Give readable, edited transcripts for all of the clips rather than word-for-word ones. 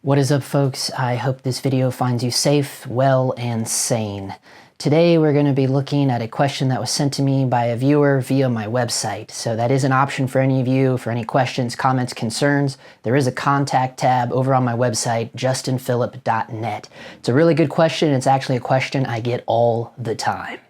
What is up, folks? I hope this video finds you safe, well, and sane. Today we're going to be looking at a question that was sent to me by a viewer via my website. So that is an option for any of you, for any questions, comments, concerns. There is a contact tab over on my website, justinphillip.net. It's a really good question. It's actually a question I get all the time.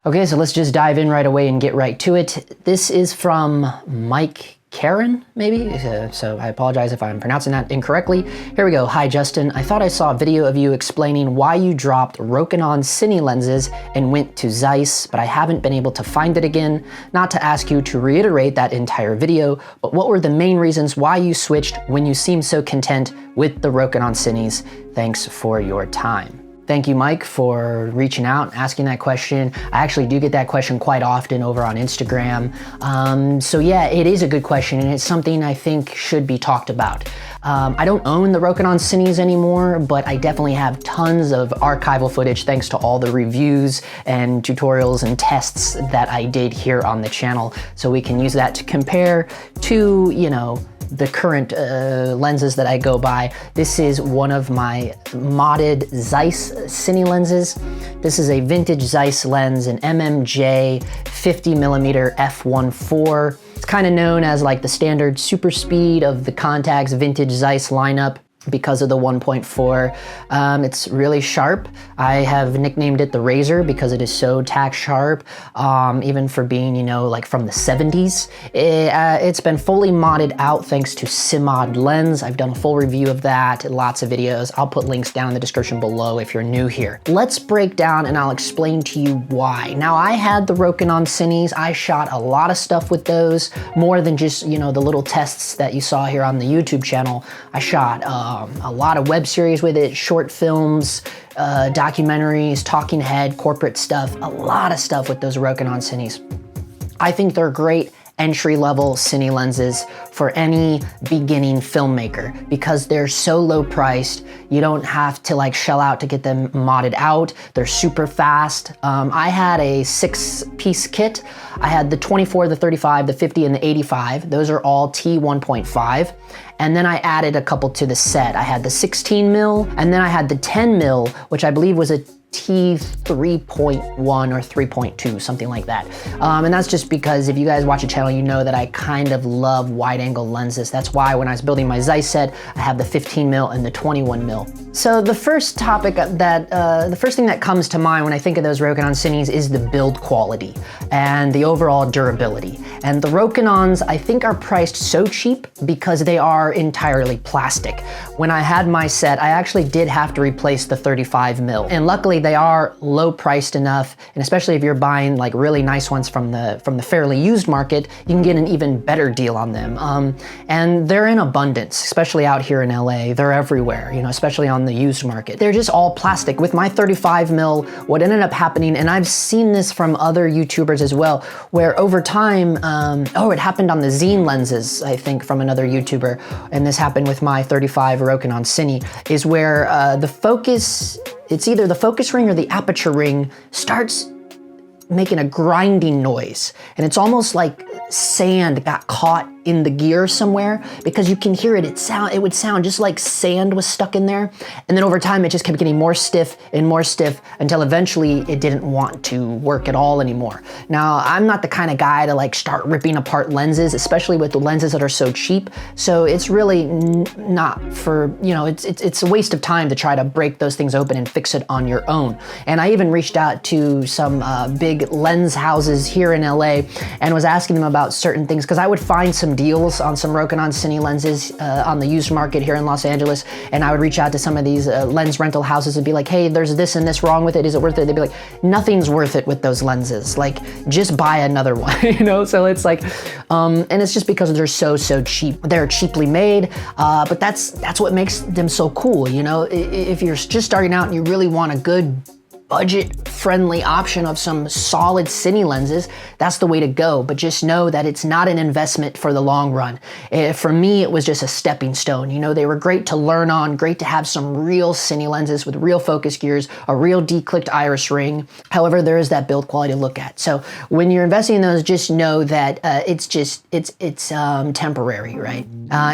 Okay, so let's just dive in right away and get right to it. This is from Mike Karen, maybe? So I apologize if I'm pronouncing that incorrectly. Here we go. Hi, Justin. I thought I saw a video of you explaining why you dropped Rokinon Cine lenses and went to Zeiss, but I haven't been able to find it again. Not to ask you to reiterate that entire video, but what were the main reasons why you switched when you seemed so content with the Rokinon Cines? Thanks for your time. Thank you, Mike, for reaching out and asking that question. I actually do get that question quite often over on Instagram. So yeah, it is a good question, and it's something I think should be talked about. I don't own the Rokinon Cines anymore, but I definitely have tons of archival footage thanks to all the reviews and tutorials and tests that I did here on the channel. So we can use that to compare to, you know, the current lenses that I go by. This is one of my modded Zeiss Cine lenses. This is a vintage Zeiss lens, an MMJ 50mm f1.4. It's kind of known as like the standard super speed of the Contax vintage Zeiss lineup because of the 1.4. It's really sharp. I have nicknamed it the Razor because it is so tack sharp, even for being, you know, like from the 70s. It's been fully modded out thanks to Simmod lens. I've done a full review of that, lots of videos. I'll put links down in the description below if you're new here. Let's break down and I'll explain to you why. Now, I had the Rokinon Cines. I shot a lot of stuff with those, more than just, you know, the little tests that you saw here on the YouTube channel. I shot a lot of web series with it, short films, documentaries, talking head, corporate stuff, a lot of stuff with those Rokinon Cines. I think they're great entry-level Cine lenses for any beginning filmmaker because they're so low priced. You don't have to like shell out to get them modded out. They're super fast. I had a 6-piece kit. I had the 24, the 35, the 50, and the 85. Those are all T1.5. And then I added a couple to the set. I had the 16mm, and then I had the 10mm, which I believe was a T3.1 or 3.2, something like that. And that's just because if you guys watch the channel, you know that I kind of love wide angle lenses. That's why when I was building my Zeiss set, I have the 15mm and the 21mm. So the first topic that, the first thing that comes to mind when I think of those Rokinon Cines is the build quality and the overall durability. And the Rokinons, I think, are priced so cheap because they are entirely plastic. When I had my set, I actually did have to replace the 35mm, and luckily they are low priced enough, and especially if you're buying like really nice ones from the fairly used market, you can get an even better deal on them. And they're in abundance, especially out here in LA. They're everywhere, you know, especially on the used market. They're just all plastic. With my 35mm, what ended up happening, and I've seen this from other YouTubers as well, where over time, it happened on the Zine lenses, I think, from another YouTuber, and this happened with my 35 Rokinon Cine, is where the focus, it's either the focus ring or the aperture ring starts making a grinding noise. And it's almost like sand got caught in the gear somewhere, because you can hear it. It would sound just like sand was stuck in there. And then over time, it just kept getting more stiff and more stiff until eventually it didn't want to work at all anymore. Now, I'm not the kind of guy to like start ripping apart lenses, especially with the lenses that are so cheap. So it's really not for, you know, it's a waste of time to try to break those things open and fix it on your own. And I even reached out to some big lens houses here in LA and was asking them about certain things, because I would find some deals on some Rokinon Cine lenses on the used market here in Los Angeles, and I would reach out to some of these lens rental houses and be like, hey, there's this and this wrong with it, is it worth it? They'd be like, nothing's worth it with those lenses, like just buy another one, you know? So it's like, and it's just because they're so cheap. They're cheaply made, but that's what makes them so cool, you know? If you're just starting out and you really want a good budget budget-friendly option of some solid cine lenses, that's the way to go. But just know that it's not an investment for the long run. For me, it was just a stepping stone. You know, they were great to learn on, great to have some real cine lenses with real focus gears, a real declicked iris ring. However, there is that build quality to look at. So when you're investing in those, just know that it's temporary, right?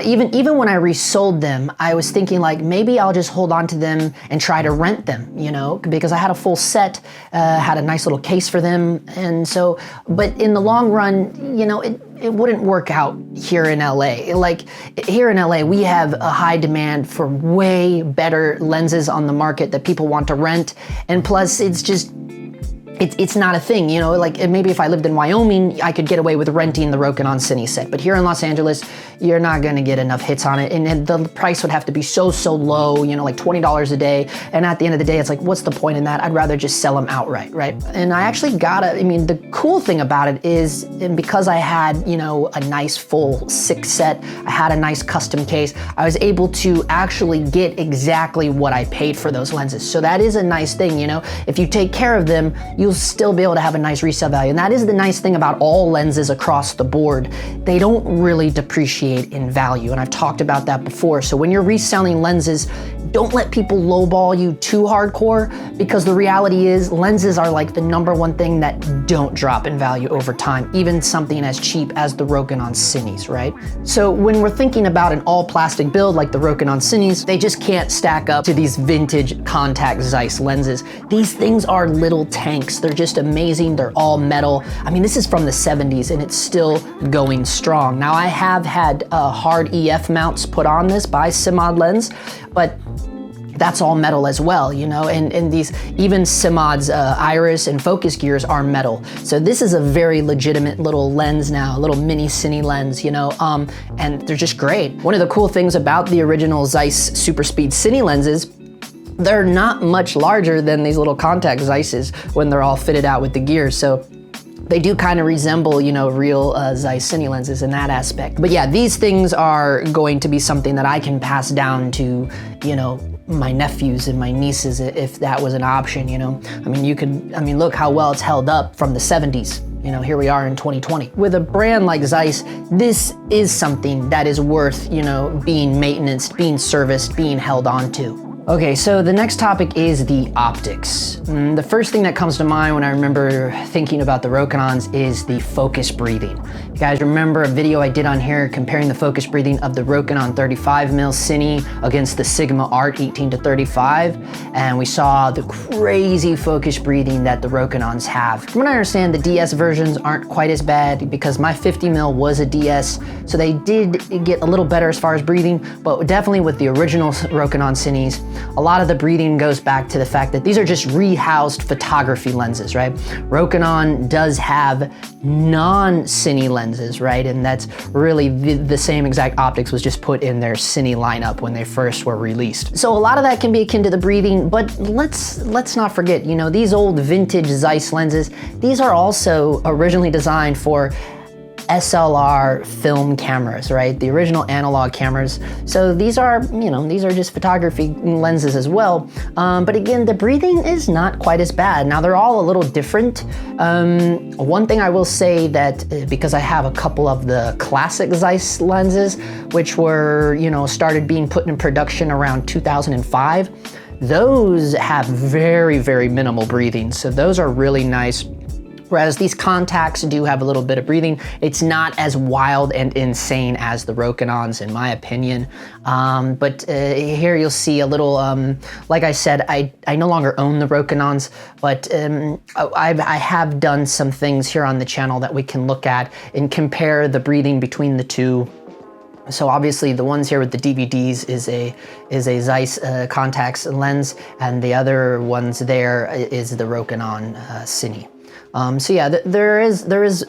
Even when I resold them, I was thinking like, maybe I'll just hold on to them and try to rent them, you know, because I had a full set, had a nice little case for them. And so, but in the long run, you know, it wouldn't work out here in LA. Like here in LA, we have a high demand for way better lenses on the market that people want to rent. And plus it's not a thing, you know, like maybe if I lived in Wyoming, I could get away with renting the Rokinon Cine set, but here in Los Angeles, you're not gonna get enough hits on it, and the price would have to be so low, you know, like $20 a day, and at the end of the day, it's like, what's the point in that? I'd rather just sell them outright, right? And I actually the cool thing about it is, and because I had, you know, a nice full 6 set, I had a nice custom case, I was able to actually get exactly what I paid for those lenses. So that is a nice thing, you know, if you take care of them, you'll still be able to have a nice resale value. And that is the nice thing about all lenses across the board. They don't really depreciate in value. And I've talked about that before. So when you're reselling lenses, don't let people lowball you too hardcore, because the reality is lenses are like the #1 thing that don't drop in value over time, even something as cheap as the Rokinon Cines, right? So when we're thinking about an all plastic build like the Rokinon Cines, they just can't stack up to these vintage contact Zeiss lenses. These things are little tanks. They're just amazing. They're all metal. I mean, this is from the 70s and it's still going strong. Now I have had hard EF mounts put on this by Simmod lens, but that's all metal as well, you know, and these, even Simmod's iris and focus gears are metal. So this is a very legitimate little lens now, a little mini cine lens, you know, and they're just great. One of the cool things about the original Zeiss Super Speed cine lenses, they're not much larger than these little contact Zeisses when they're all fitted out with the gears. So they do kind of resemble, you know, real Zeiss cine lenses in that aspect. But yeah, these things are going to be something that I can pass down to, you know, my nephews and my nieces if that was an option, you know. I mean, look how well it's held up from the 70s. You know, here we are in 2020. With a brand like Zeiss, this is something that is worth, you know, being maintained, being serviced, being held on to. Okay, so the next topic is the optics. The first thing that comes to mind when I remember thinking about the Rokinons is the focus breathing. You guys remember a video I did on here comparing the focus breathing of the Rokinon 35mm Cine against the Sigma Art 18-35, and we saw the crazy focus breathing that the Rokinons have. From what I understand, the DS versions aren't quite as bad because my 50mm was a DS, so they did get a little better as far as breathing, but definitely with the original Rokinon Cines, a lot of the breathing goes back to the fact that these are just rehoused photography lenses, right? Rokinon does have non-cine lenses, right? And that's really the same exact optics was just put in their cine lineup when they first were released. So a lot of that can be akin to the breathing, but let's not forget, you know, these old vintage Zeiss lenses, these are also originally designed for SLR film cameras, right? The original analog cameras. So these are, you know, these are just photography lenses as well. But again, the breathing is not quite as bad. Now they're all a little different. One thing I will say that, because I have a couple of the classic Zeiss lenses, which were, you know, started being put in production around 2005, those have very, very minimal breathing. So those are really nice. Whereas these contacts do have a little bit of breathing. It's not as wild and insane as the Rokinons, in my opinion. But here you'll see a little, like I said, I no longer own the Rokinons, but I have done some things here on the channel that we can look at and compare the breathing between the two. So obviously the ones here with the DVDs is a Zeiss contacts lens, and the other ones there is the Rokinon Cine. So yeah, there is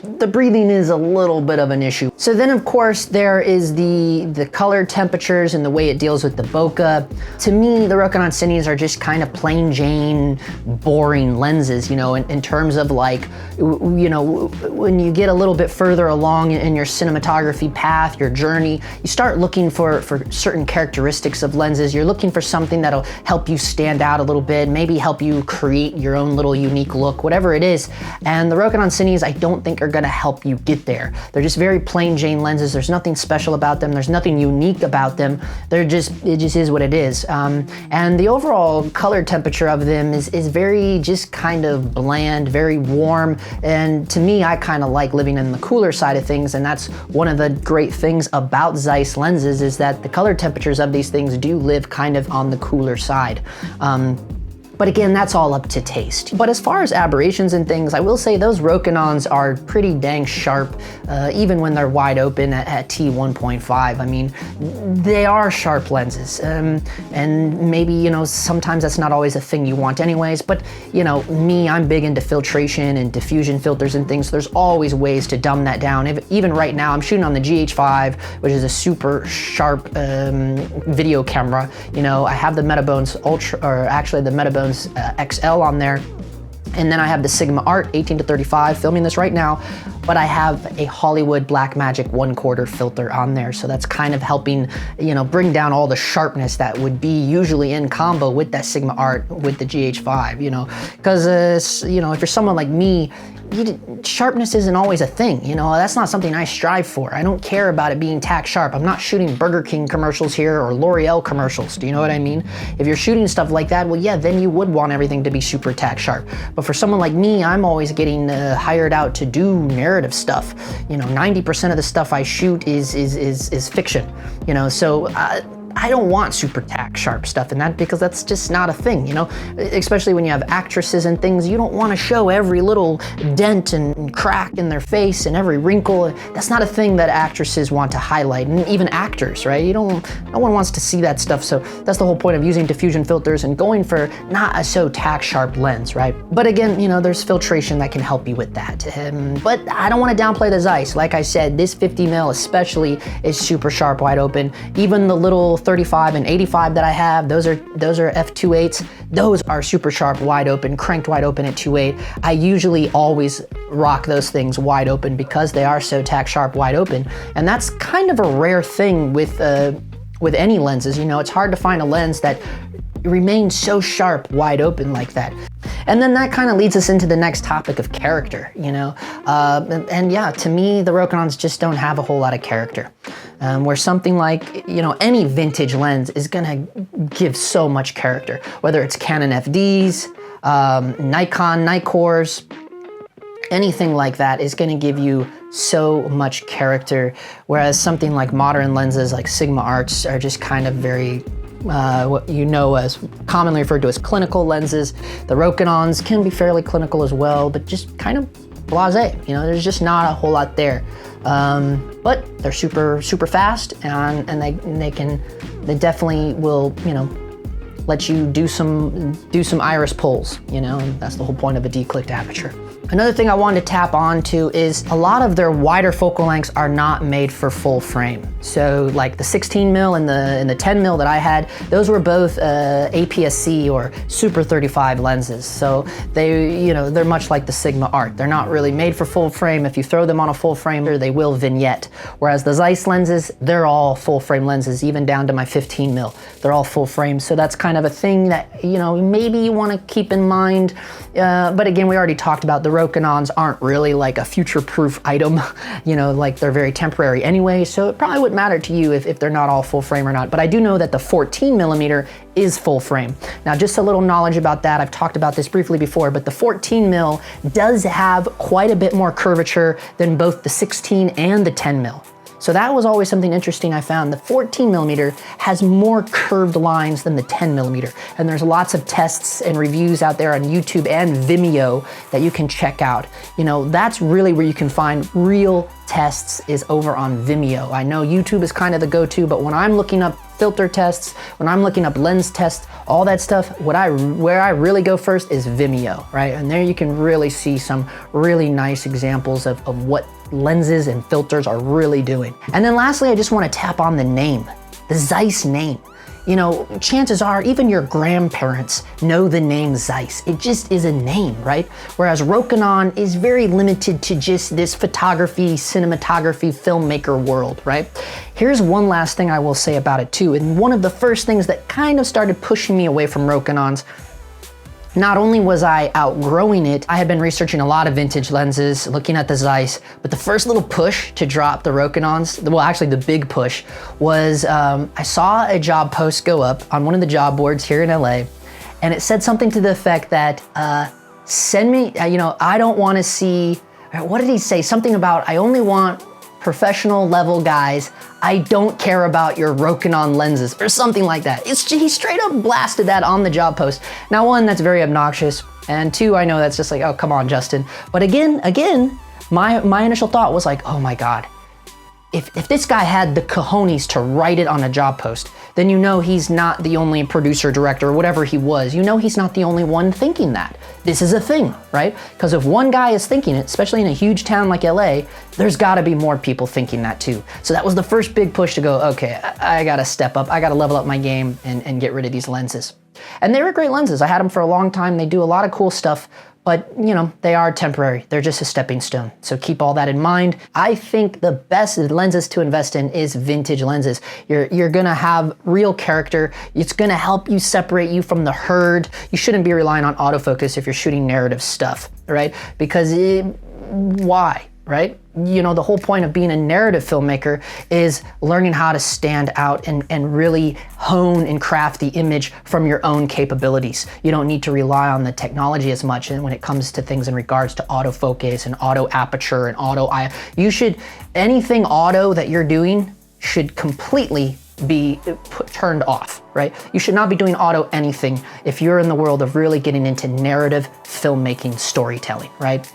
the breathing is a little bit of an issue. So then of course there is the color temperatures and the way it deals with the bokeh. To me, the Rokinon Cines are just kind of plain Jane, boring lenses, you know, in terms of like, you know, when you get a little bit further along in your cinematography path, your journey, you start looking for certain characteristics of lenses. You're looking for something that'll help you stand out a little bit, maybe help you create your own little unique look, whatever it is. And the Rokinon Cines, I don't think are gonna help you get there. They're just very plain Jane lenses. There's nothing special about them. There's nothing unique about them. It just is what it is. And the overall color temperature of them is very just kind of bland, very warm. And to me, I kind of like living in the cooler side of things. And that's one of the great things about Zeiss lenses, is that the color temperatures of these things do live kind of on the cooler side. But again, that's all up to taste. But as far as aberrations and things, I will say those Rokinons are pretty dang sharp, even when they're wide open at t1.5. I mean, they are sharp lenses. And maybe, you know, sometimes that's not always a thing you want anyways, but you know, me, I'm big into filtration and diffusion filters and things. So there's always ways to dumb that down. Even right now, I'm shooting on the GH5, which is a super sharp video camera. You know, I have the Metabones Ultra, or actually the Metabones XL on there. And then I have the Sigma Art 18-35, filming this right now, but I have a Hollywood Blackmagic 1/4 filter on there. So that's kind of helping, you know, bring down all the sharpness that would be usually in combo with that Sigma Art with the GH5, you know, because, you know, if you're someone like me, sharpness isn't always a thing, you know, that's not something I strive for. I don't care about it being tack sharp. I'm not shooting Burger King commercials here or L'Oreal commercials, do you know what I mean? If you're shooting stuff like that, well, yeah, then you would want everything to be super tack sharp. But for someone like me, I'm always getting hired out to do narrative stuff. You know, 90% of the stuff I shoot is fiction, you know, so I don't want super tack sharp stuff in that, because that's just not a thing, you know? Especially when you have actresses and things, you don't want to show every little dent and crack in their face and every wrinkle. That's not a thing that actresses want to highlight, and even actors, right? No one wants to see that stuff. So that's the whole point of using diffusion filters and going for not a so tack sharp lens, right? But again, you know, there's filtration that can help you with that. But I don't want to downplay the Zeiss. Like I said, this 50mm especially is super sharp wide open. Even the little 35 and 85 that I have, those are f2.8s. Those are super sharp wide open, cranked wide open at 2.8. I usually always rock those things wide open because they are so tack sharp wide open. And that's kind of a rare thing with any lenses. You know, it's hard to find a lens that remains so sharp wide open like that. And then that kind of leads us into the next topic of character, you know? And yeah, to me, the Rokinons just don't have a whole lot of character. Where something like, you know, any vintage lens is gonna give so much character, whether it's Canon FDs, Nikon Nicors, anything like that is gonna give you so much character, whereas something like modern lenses like Sigma Arts are just kind of very, what you know as commonly referred to as clinical lenses. The Rokinons can be fairly clinical as well, but just kind of blasé. You know, there's just not a whole lot there. But they're super fast, and they definitely will, you know, let you do some iris pulls, you know, and that's the whole point of a declicked aperture. Another thing I wanted to tap on is a lot of their wider focal lengths are not made for full frame. So like the 16mm and the 10mm that I had, those were both APS-C or Super 35 lenses. So they, you know, they're much like the Sigma Art. They're not really made for full frame. If you throw them on a full frame, they will vignette. Whereas the Zeiss lenses, they're all full frame lenses, even down to my 15mm. They're all full frame. So that's kind of a thing that, you know, maybe you want to keep in mind. But again, we already talked about the Rokinons aren't really like a future-proof item, you know, like they're very temporary anyway, so it probably wouldn't matter to you if they're not all full frame or not. But I do know that the 14mm is full frame. Now, just a little knowledge about that. I've talked about this briefly before, but the 14mm does have quite a bit more curvature than both the 16 and the 10mm. So that was always something interesting I found. The 14mm has more curved lines than the 10mm. And there's lots of tests and reviews out there on YouTube and Vimeo that you can check out. You know, that's really where you can find real tests, is over on Vimeo. I know YouTube is kind of the go-to, but when I'm looking up filter tests, when I'm looking up lens tests, all that stuff, where I really go first is Vimeo, right? And there you can really see some really nice examples of what lenses and filters are really doing. And then lastly, I just want to tap on the name, the Zeiss name. You know, chances are even your grandparents know the name Zeiss. It just is a name, right? Whereas Rokinon is very limited to just this photography, cinematography, filmmaker world, right? Here's one last thing I will say about it too. And one of the first things that kind of started pushing me away from Rokinons, not only was I outgrowing it, I had been researching a lot of vintage lenses, looking at the Zeiss, but the first little push to drop the Rokinons, well actually the big push, was I saw a job post go up on one of the job boards here in LA, and it said something to the effect that, send me, you know, I don't want to see, what did he say? Something about, I only want professional level guys. I don't care about your Rokinon lenses, or something like that. He straight up blasted that on the job post. Now, one, that's very obnoxious, and two, I know that's just like, oh, come on, Justin. But again, my initial thought was like, oh my God, if this guy had the cojones to write it on a job post, then you know he's not the only producer, director, or whatever he was. You know he's not the only one thinking that. This is a thing, right? Because if one guy is thinking it, especially in a huge town like LA, there's gotta be more people thinking that too. So that was the first big push to go, okay, I gotta step up, I gotta level up my game and get rid of these lenses. And they were great lenses. I had them for a long time. They do a lot of cool stuff, but you know, they are temporary. They're just a stepping stone. So keep all that in mind. I think the best lenses to invest in is vintage lenses. You're gonna have real character. It's gonna help you separate you from the herd. You shouldn't be relying on autofocus if you're shooting narrative stuff, right? Because why, right? You know, the whole point of being a narrative filmmaker is learning how to stand out and really hone and craft the image from your own capabilities. You don't need to rely on the technology as much when it comes to things in regards to autofocus and auto aperture and auto eye. Anything auto that you're doing should completely be turned off, right? You should not be doing auto anything if you're in the world of really getting into narrative filmmaking, storytelling, right?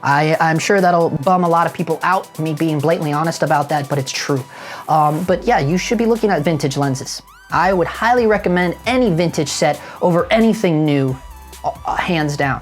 I'm sure that'll bum a lot of people out, me being blatantly honest about that, but it's true. But yeah, you should be looking at vintage lenses. I would highly recommend any vintage set over anything new, hands down.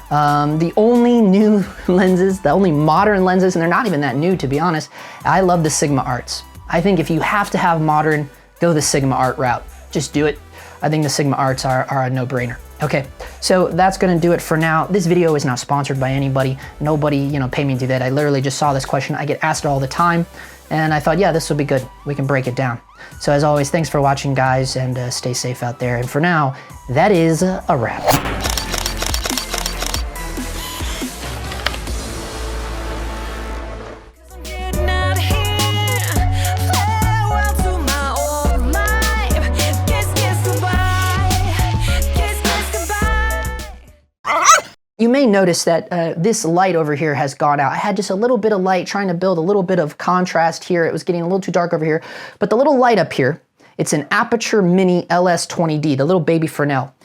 The only new lenses, the only modern lenses, and they're not even that new to be honest, I love the Sigma Arts. I think if you have to have modern, go the Sigma Art route. Just do it. I think the Sigma Arts are a no-brainer. Okay, so that's gonna do it for now. This video is not sponsored by anybody. Nobody, you know, pay me to do that. I literally just saw this question. I get asked it all the time, and I thought, yeah, this will be good. We can break it down. So as always, thanks for watching, guys, and stay safe out there. And for now, that is a wrap. You may notice that this light over here has gone out. I had just a little bit of light trying to build a little bit of contrast here. It was getting a little too dark over here. But the little light up here, it's an Aperture Mini LS20D, the little baby Fresnel.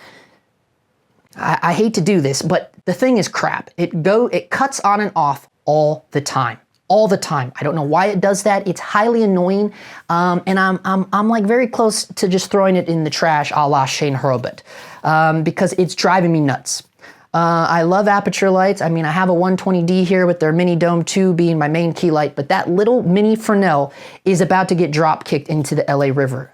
I hate to do this, but the thing is crap. It cuts on and off all the time. All the time. I don't know why it does that. It's highly annoying, and I'm like very close to just throwing it in the trash a la Shane Hurlbut, because it's driving me nuts. I love aperture lights. I mean, I have a 120D here with their Mini Dome 2 being my main key light, but that little mini Fresnel is about to get drop kicked into the LA River.